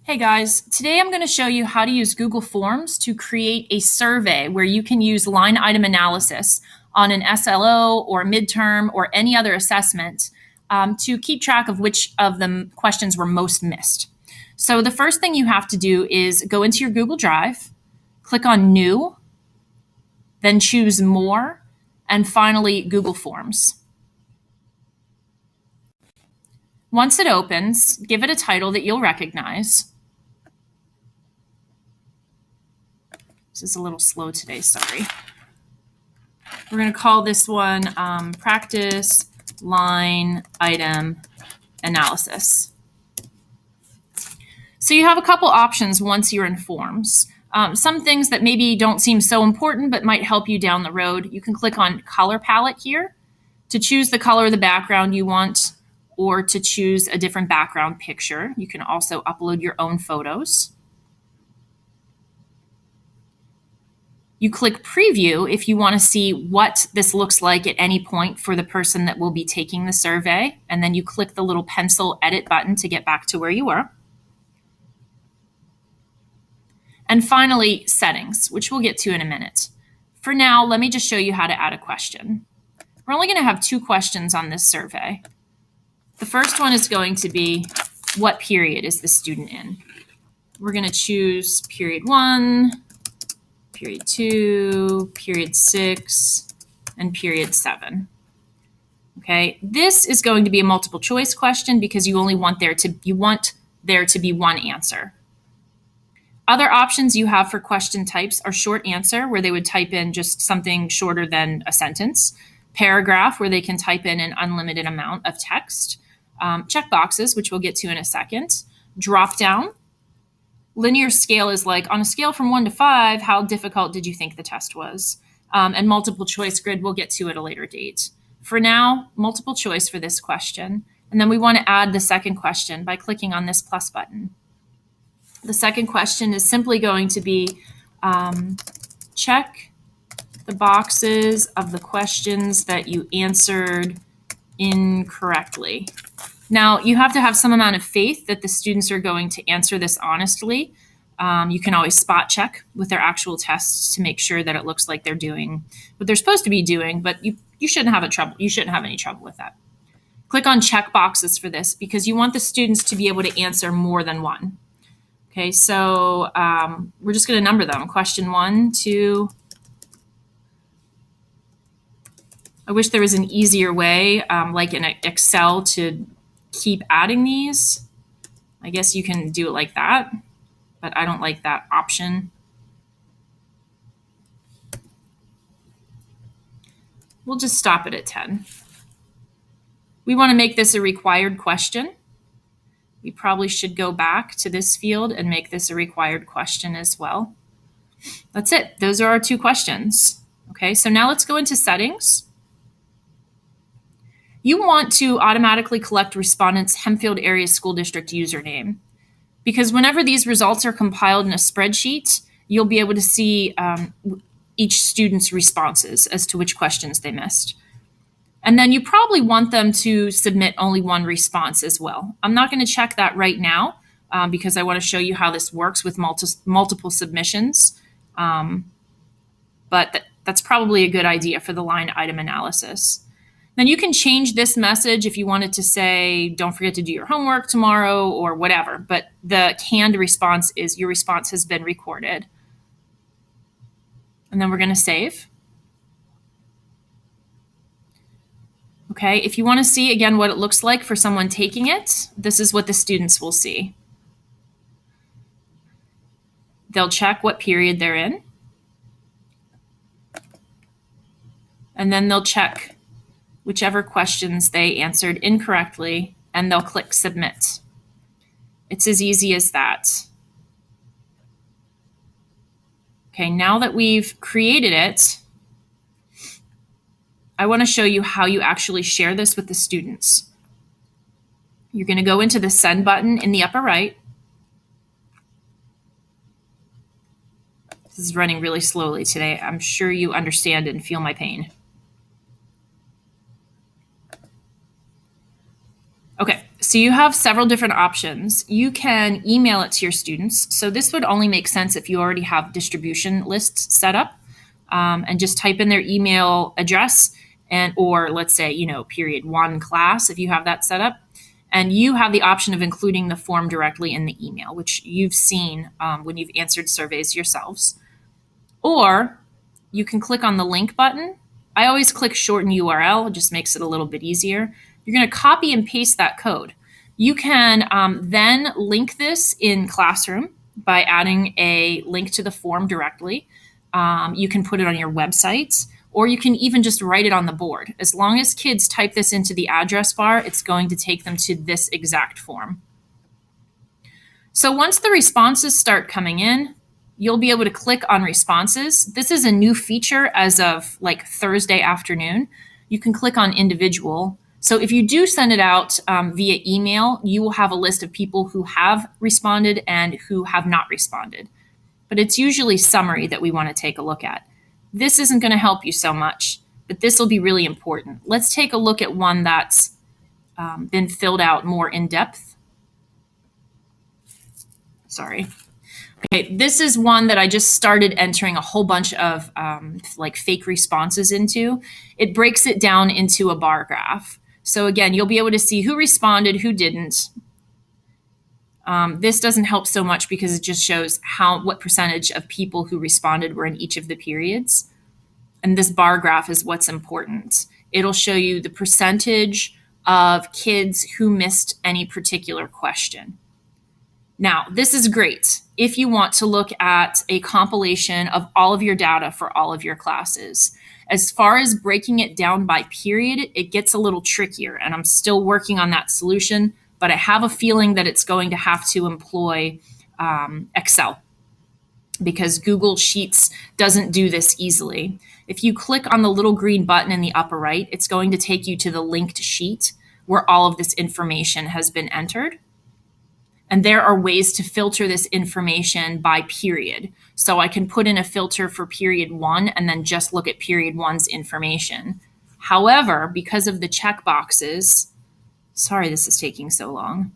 Hey guys, today I'm going to show you how to use Google Forms to create a survey where you can use line item analysis on an SLO or midterm or any other assessment to keep track of which of the questions were most missed. So the first thing you have to do is go into your Google Drive, click on New, then choose More, and finally Google Forms. Once it opens, give it a title that you'll recognize. This is a little slow today, sorry. We're going to call this one Practice Line Item Analysis. So you have a couple options once you're in Forms. Some things that maybe don't seem so important but might help you down the road. You can click on Color Palette here to choose the color of the background you want or to choose a different background picture. You can also upload your own photos. You click Preview if you want to see what this looks like at any point for the person that will be taking the survey, and then you click the little pencil Edit button to get back to where you were. And finally, Settings, which we'll get to in a minute. For now, let me just show you how to add a question. We're only going to have 2 questions on this survey. The first one is going to be, what period is the student in? We're going to choose period 1, period 2, period 6, and period 7. Okay, this is going to be a multiple choice question because you only want there to be one answer. Other options you have for question types are short answer, where they would type in just something shorter than a sentence, paragraph, where they can type in an unlimited amount of text, checkboxes, which we'll get to in a second, drop down. Linear scale is like, on a scale from 1 to 5, how difficult did you think the test was? And multiple choice grid, we'll get to at a later date. For now, multiple choice for this question. And then we want to add the second question by clicking on this plus button. The second question is simply going to be, check the boxes of the questions that you answered incorrectly. Now, you have to have some amount of faith that the students are going to answer this honestly. You can always spot check with their actual tests to make sure that it looks like they're doing what they're supposed to be doing, but you shouldn't have any trouble with that. Click on check boxes for this because you want the students to be able to answer more than one. Okay, so we're just going to number them. Question 1, 2. I wish there was an easier way, like in Excel, to keep adding these. I guess you can do it like that, but I don't like that option. We'll just stop it at 10. We want to make this a required question. We probably should go back to this field and make this a required question as well. That's it. Those are our 2 questions. Okay, so now let's go into settings. You want to automatically collect respondents' Hempfield Area School District username, because whenever these results are compiled in a spreadsheet, you'll be able to see each student's responses as to which questions they missed. And then you probably want them to submit only one response as well. I'm not going to check that right now because I want to show you how this works with multiple submissions. But that's probably a good idea for the line item analysis. Then you can change this message if you wanted to say, don't forget to do your homework tomorrow or whatever. But the canned response is your response has been recorded. And then we're going to save. Okay, if you want to see again what it looks like for someone taking it, this is what the students will see. They'll check what period they're in. And then they'll check whichever questions they answered incorrectly, and they'll click Submit. It's as easy as that. Okay, now that we've created it, I want to show you how you actually share this with the students. You're going to go into the Send button in the upper right. This is running really slowly today. I'm sure you understand and feel my pain. Okay, So you have several different options. You can email it to your students. So this would only make sense if you already have distribution lists set up, and just type in their email address or let's say, period 1 class, if you have that set up. And you have the option of including the form directly in the email, which you've seen when you've answered surveys yourselves. Or you can click on the link button. I always click shorten URL. It just makes it a little bit easier. You're going to copy and paste that code. You can then link this in Classroom by adding a link to the form directly. You can put it on your website, or you can even just write it on the board. As long as kids type this into the address bar, it's going to take them to this exact form. So once the responses start coming in, you'll be able to click on responses. This is a new feature as of like Thursday afternoon. You can click on individual. So if you do send it out via email, you will have a list of people who have responded and who have not responded. But it's usually summary that we want to take a look at. This isn't going to help you so much, but this will be really important. Let's take a look at one that's been filled out more in depth. Sorry. Okay, this is one that I just started entering a whole bunch of like fake responses into. It breaks it down into a bar graph. So again, you'll be able to see who responded, who didn't. This doesn't help so much because it just shows what percentage of people who responded were in each of the periods. And this bar graph is what's important. It'll show you the percentage of kids who missed any particular question. Now, this is great if you want to look at a compilation of all of your data for all of your classes. As far as breaking it down by period, it gets a little trickier, and I'm still working on that solution, but I have a feeling that it's going to have to employ Excel, because Google Sheets doesn't do this easily. If you click on the little green button in the upper right, it's going to take you to the linked sheet where all of this information has been entered. And there are ways to filter this information by period. So I can put in a filter for period 1 and then just look at period 1's information. However, because of the checkboxes, sorry this is taking so long.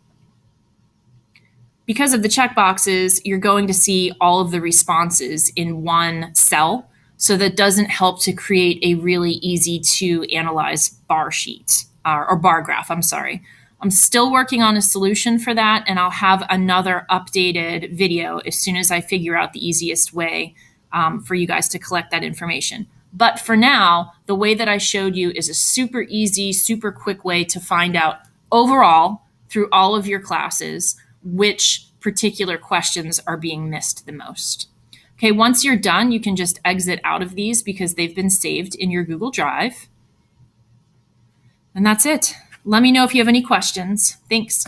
Because of the checkboxes, you're going to see all of the responses in one cell. So that doesn't help to create a really easy to analyze bar sheet or bar graph, I'm sorry. I'm still working on a solution for that, and I'll have another updated video as soon as I figure out the easiest way for you guys to collect that information. But for now, the way that I showed you is a super easy, super quick way to find out overall through all of your classes which particular questions are being missed the most. Okay, once you're done, you can just exit out of these because they've been saved in your Google Drive. And that's it. Let me know if you have any questions. Thanks.